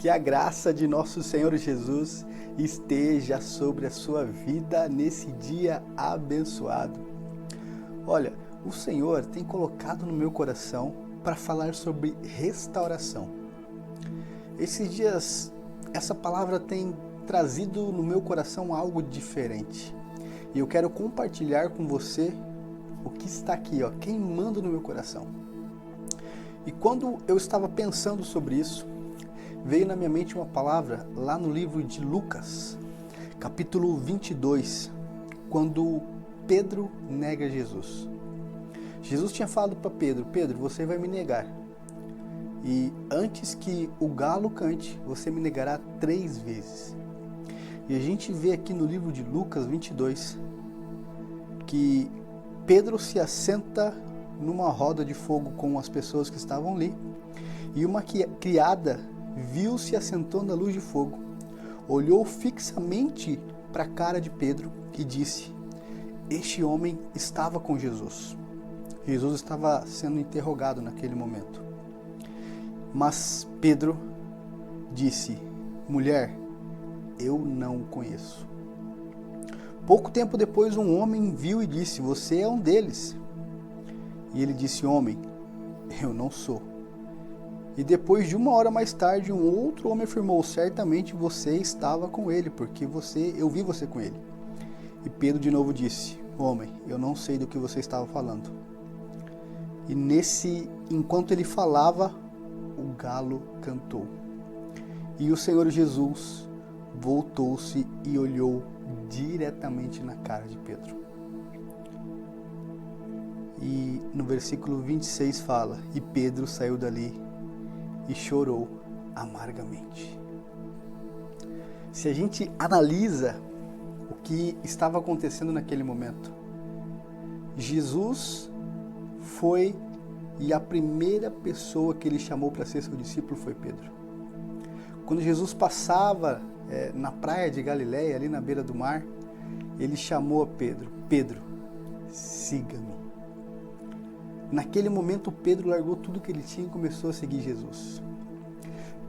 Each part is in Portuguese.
Que a graça de nosso Senhor Jesus esteja sobre a sua vida nesse dia abençoado. Olha, o Senhor tem colocado no meu coração para falar sobre restauração. Esses dias, essa palavra tem trazido no meu coração algo diferente. E eu quero compartilhar com você o que está aqui, queimando no meu coração. E quando eu estava pensando sobre isso, veio na minha mente uma palavra lá no livro de Lucas, capítulo 22, quando Pedro nega Jesus. Jesus tinha falado para Pedro: Pedro, você vai me negar. E antes que o galo cante, você me negará 3 vezes. E a gente vê aqui no livro de Lucas 22 que Pedro se assenta numa roda de fogo com as pessoas que estavam ali, e uma criada viu-se assentando à luz de fogo, olhou fixamente para a cara de Pedro e disse: este homem estava com Jesus. Jesus estava sendo interrogado naquele momento. Mas Pedro disse: mulher, eu não o conheço. Pouco tempo depois, um homem viu e disse: você é um deles. E ele disse: homem, eu não sou. E depois de 1 hora mais tarde, um outro homem afirmou: certamente você estava com ele, porque eu vi você com ele. E Pedro de novo disse: homem, eu não sei do que você estava falando. E enquanto ele falava, o galo cantou. E o Senhor Jesus voltou-se e olhou diretamente na cara de Pedro. E no versículo 26 fala: e Pedro saiu dali e chorou amargamente. Se a gente analisa o que estava acontecendo naquele momento, Jesus foi, e a primeira pessoa que ele chamou para ser seu discípulo foi Pedro. Quando Jesus passava na praia de Galileia, ali na beira do mar, ele chamou a Pedro: Pedro, siga-me. Naquele momento, Pedro largou tudo que ele tinha e começou a seguir Jesus.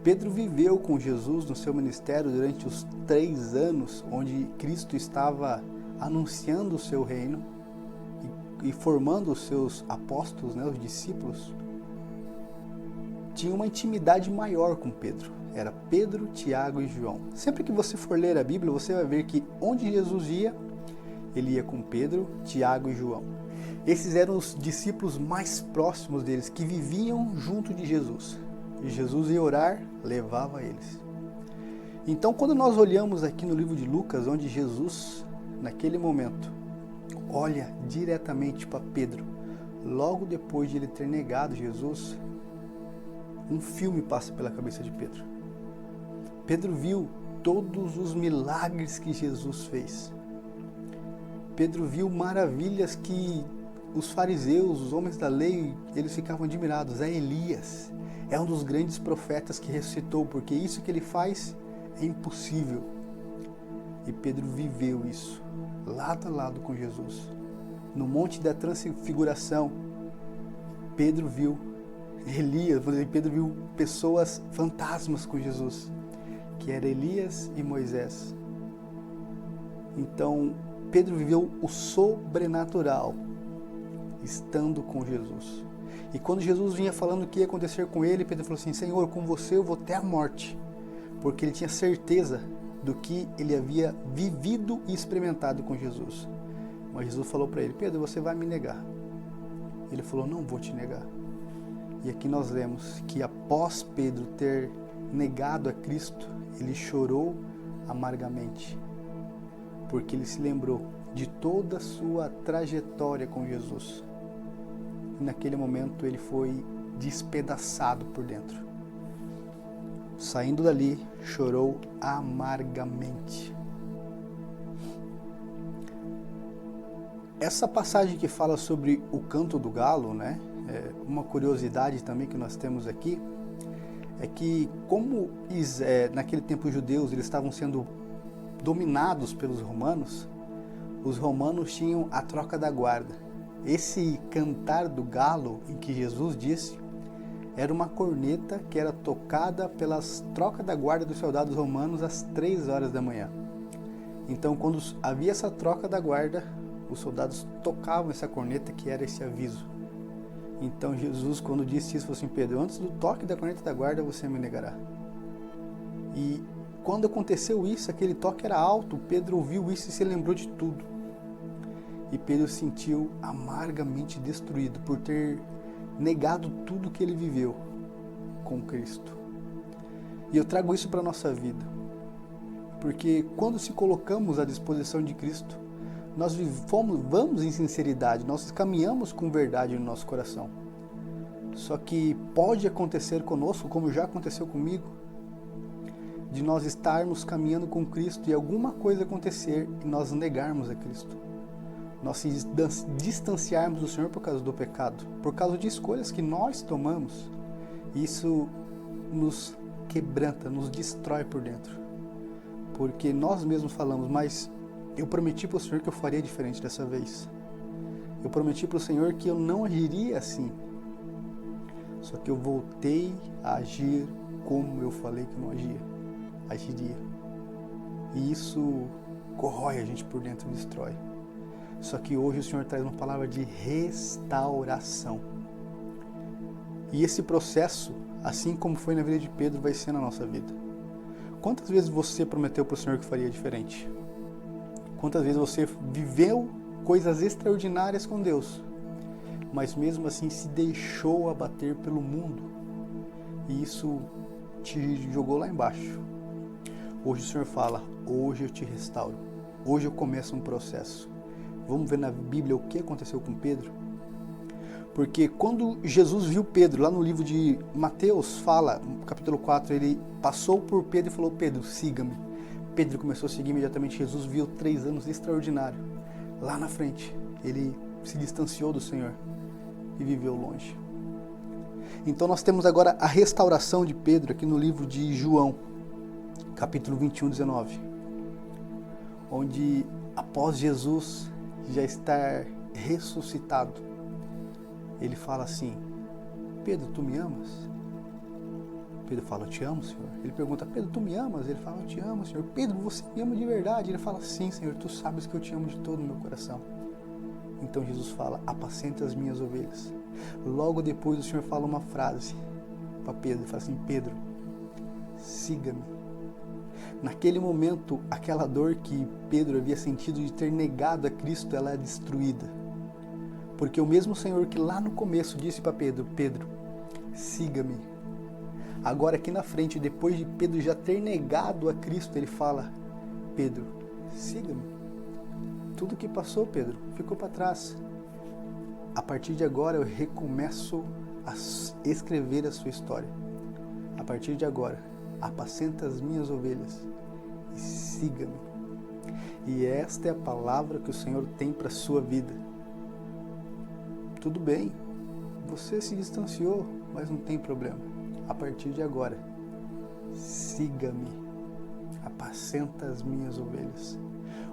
Pedro viveu com Jesus no seu ministério durante os 3 anos, onde Cristo estava anunciando o seu reino e formando os seus apóstolos, os discípulos. Tinha uma intimidade maior com Pedro. Era Pedro, Tiago e João. Sempre que você for ler a Bíblia, você vai ver que onde Jesus ia, ele ia com Pedro, Tiago e João. Esses eram os discípulos mais próximos deles, que viviam junto de Jesus. E Jesus ia orar, levava eles. Então, quando nós olhamos aqui no livro de Lucas, onde Jesus, naquele momento, olha diretamente para Pedro, logo depois de ele ter negado Jesus, um filme passa pela cabeça de Pedro. Pedro viu todos os milagres que Jesus fez. Pedro viu maravilhas que os fariseus, os homens da lei, eles ficavam admirados. É Elias, é um dos grandes profetas que ressuscitou, porque isso que ele faz é impossível. E Pedro viveu isso, lado a lado com Jesus. No Monte da Transfiguração, Pedro viu Elias, Pedro viu pessoas fantasmas com Jesus, que era Elias e Moisés. Então, Pedro viveu o sobrenatural, estando com Jesus. E quando Jesus vinha falando o que ia acontecer com ele, Pedro falou assim: Senhor, com você eu vou até a morte. Porque ele tinha certeza do que ele havia vivido e experimentado com Jesus. Mas Jesus falou para ele: Pedro, você vai me negar. Ele falou: não vou te negar. E aqui nós vemos que após Pedro ter negado a Cristo, ele chorou amargamente, porque ele se lembrou de toda a sua trajetória com Jesus. E naquele momento ele foi despedaçado por dentro. Saindo dali, chorou amargamente. Essa passagem que fala sobre o canto do galo, uma curiosidade também que nós temos aqui, é que como naquele tempo os judeus eles estavam sendo dominados pelos romanos, os romanos tinham a troca da guarda. Esse cantar do galo em que Jesus disse Era uma corneta que era tocada pelas trocas da guarda dos soldados romanos às 3 horas da manhã. Então, quando havia essa troca da guarda, os soldados tocavam essa corneta, que era esse aviso. Então Jesus, quando disse isso, falou assim: Pedro, antes do toque da corneta da guarda, você me negará. E quando aconteceu isso, aquele toque era alto, Pedro ouviu isso e se lembrou de tudo. E Pedro se sentiu amargamente destruído por ter negado tudo que ele viveu com Cristo. E eu trago isso para a nossa vida, porque quando se colocamos à disposição de Cristo, nós vamos em sinceridade, nós caminhamos com verdade no nosso coração. Só que pode acontecer conosco, como já aconteceu comigo, de nós estarmos caminhando com Cristo e alguma coisa acontecer e nós negarmos a Cristo. Nós se distanciarmos do Senhor por causa do pecado, por causa de escolhas que nós tomamos. Isso nos quebranta, nos destrói por dentro. Porque nós mesmos falamos, mas eu prometi para o Senhor que eu faria diferente dessa vez. Eu prometi para o Senhor que eu não agiria assim. Só que eu voltei a agir como eu falei que não agiria. E isso corrói a gente por dentro e destrói. Só que hoje o Senhor traz uma palavra de restauração. E esse processo, assim como foi na vida de Pedro, vai ser na nossa vida. Quantas vezes você prometeu para o Senhor que faria diferente? Quantas vezes você viveu coisas extraordinárias com Deus, mas mesmo assim se deixou abater pelo mundo, e isso te jogou lá embaixo? Hoje o Senhor fala: hoje eu te restauro, hoje eu começo um processo. Vamos ver na Bíblia o que aconteceu com Pedro? Porque quando Jesus viu Pedro, lá no livro de Mateus, fala, no capítulo 4, ele passou por Pedro e falou: Pedro, siga-me. Pedro começou a seguir imediatamente. Jesus viu 3 anos extraordinários. Lá na frente, ele se distanciou do Senhor e viveu longe. Então nós temos agora a restauração de Pedro aqui no livro de João, capítulo 21, 19. Onde, após Jesus já estar ressuscitado, ele fala assim: Pedro, tu me amas? Pedro fala: eu te amo, Senhor. Ele pergunta: Pedro, tu me amas? Ele fala: eu te amo, Senhor. Pedro, você me ama de verdade? Ele fala: sim, Senhor, tu sabes que eu te amo de todo o meu coração. Então Jesus fala: apacenta as minhas ovelhas. Logo depois o Senhor fala uma frase para Pedro, ele fala assim: Pedro, siga-me. Naquele momento, aquela dor que Pedro havia sentido de ter negado a Cristo, ela é destruída. Porque o mesmo Senhor que lá no começo disse para Pedro: Pedro, siga-me. Agora aqui na frente, depois de Pedro já ter negado a Cristo, ele fala: Pedro, siga-me. Tudo que passou, Pedro, ficou para trás. A partir de agora eu recomeço a escrever a sua história. A partir de agora, apacenta as minhas ovelhas e siga-me. E esta é a palavra que o Senhor tem para a sua vida. Tudo bem, você se distanciou, mas não tem problema. A partir de agora, siga-me, apacenta as minhas ovelhas.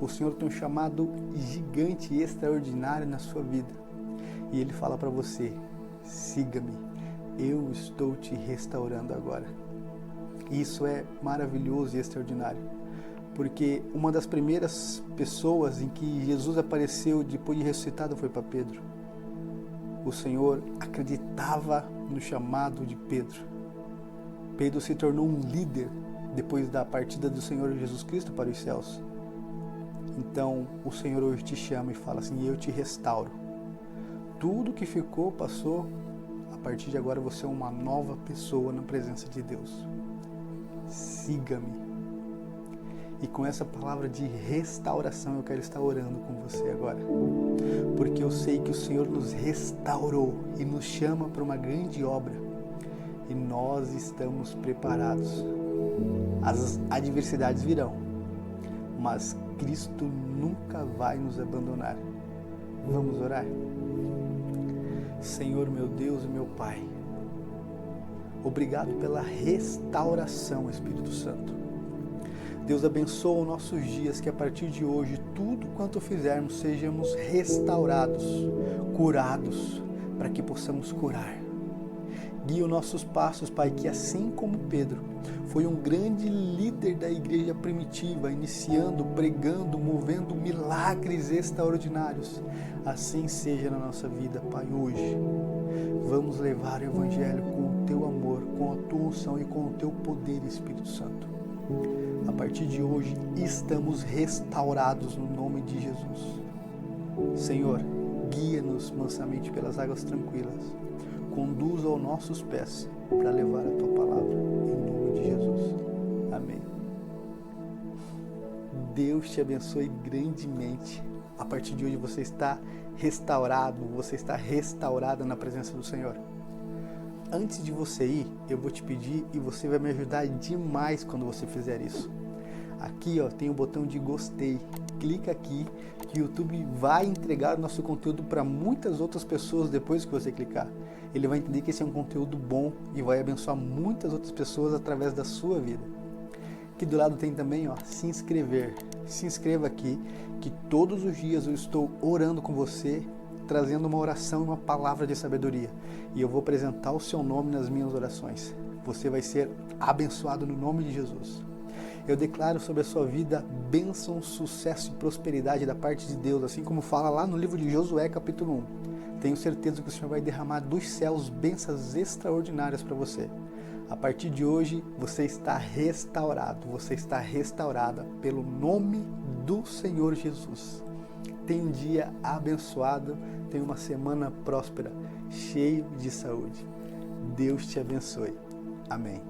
O Senhor tem um chamado gigante e extraordinário na sua vida. E Ele fala para você: siga-me, eu estou te restaurando agora. Isso é maravilhoso e extraordinário, porque uma das primeiras pessoas em que Jesus apareceu depois de ressuscitado foi para Pedro. O Senhor acreditava no chamado de Pedro. Pedro se tornou um líder depois da partida do Senhor Jesus Cristo para os céus. Então o Senhor hoje te chama e fala assim: eu te restauro. Tudo que ficou, passou. A partir de agora você é uma nova pessoa na presença de Deus. Siga-me. E com essa palavra de restauração eu quero estar orando com você agora. Porque eu sei que o Senhor nos restaurou e nos chama para uma grande obra. E nós estamos preparados. As adversidades virão, mas Cristo nunca vai nos abandonar. Vamos orar? Senhor, meu Deus e meu Pai, obrigado pela restauração, Espírito Santo. Deus, abençoa os nossos dias, que a partir de hoje, tudo quanto fizermos, sejamos restaurados, curados, para que possamos curar. Guia os nossos passos, Pai, que assim como Pedro foi um grande líder da igreja primitiva, iniciando, pregando, movendo milagres extraordinários, assim seja na nossa vida, Pai, hoje. Vamos levar o Evangelho com o Teu amor, com a Tua unção e com o Teu poder, Espírito Santo. A partir de hoje, estamos restaurados no nome de Jesus. Senhor, guia-nos mansamente pelas águas tranquilas. Conduza aos nossos pés para levar a Tua palavra, em nome de Jesus. Amém. Deus te abençoe grandemente. A partir de hoje você está restaurado, você está restaurada na presença do Senhor. Antes de você ir, eu vou te pedir e você vai me ajudar demais quando você fizer isso. Aqui tem o botão de gostei. Clica aqui que o YouTube vai entregar o nosso conteúdo para muitas outras pessoas depois que você clicar. Ele vai entender que esse é um conteúdo bom e vai abençoar muitas outras pessoas através da sua vida. Aqui do lado tem também se inscrever. Se inscreva aqui que todos os dias eu estou orando com você, trazendo uma oração e uma palavra de sabedoria. E eu vou apresentar o seu nome nas minhas orações. Você vai ser abençoado no nome de Jesus. Eu declaro sobre a sua vida bênção, sucesso e prosperidade da parte de Deus, assim como fala lá no livro de Josué, capítulo 1. Tenho certeza que o Senhor vai derramar dos céus bênçãos extraordinárias para você. A partir de hoje, você está restaurado, você está restaurada pelo nome do Senhor Jesus. Tenha um dia abençoado, tenha uma semana próspera, cheio de saúde. Deus te abençoe. Amém.